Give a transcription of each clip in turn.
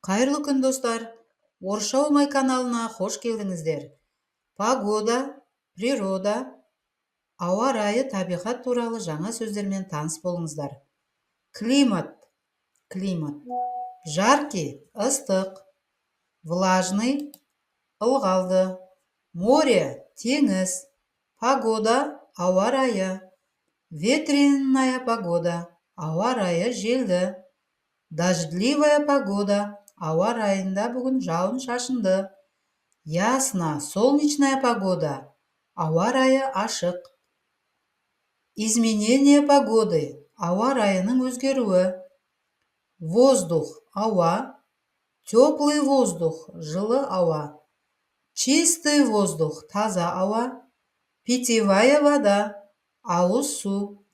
Қайырлы күн, достар. Орысша Олмай каналына қош келдіңіздер. Погода, природа, ауа райы, табиғат туралы жаңа сөздермен таныс болыңыздар. Климат. Жаркий, ыстық. Влажный, ылғалды. Море, теңіз. Погода, ауа райы. Ветреная погода, ауа райы желді. Дождливая погода, ауа райында бүгін жауын шашынды. Ясно, солнечная погода, ауа райы ашық. Изменение погоды, ауа райының өзгеруі. Воздух, ауа. Теплый воздух, жылы ауа. Чистый воздух, таза ауа. Питьевая вода, ауыз су.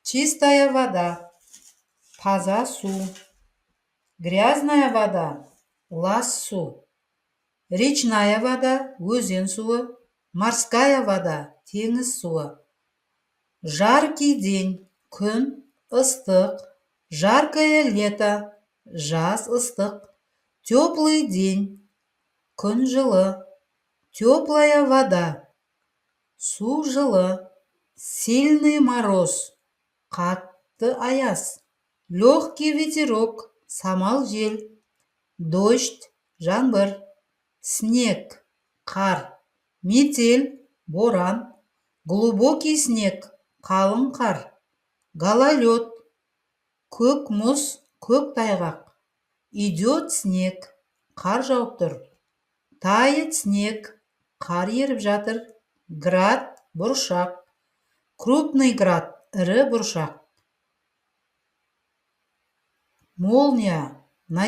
Чистая вода, таза су. Грязная вода, лас су. Речная вода, өзен суы. Морская вода, теңіз суы. Жаркий день, күн, ыстық. Жаркое лето, жаз ыстық. Теплый день, күн жылы. Теплая вода, су жылы. Сильный мороз, қатты аяз. Легкий ветерок, самал жел. Дождь, жаңбыр. Снег, қар. Метель, боран. Глубокий снег, қалың қар. Гололед, көк мұз, көк тайғақ. Идет снег, қар жауып тұр. Тает снег, қар еріп жатыр. Град, бұршақ. Крупный град, ірі бұршақ. Молния,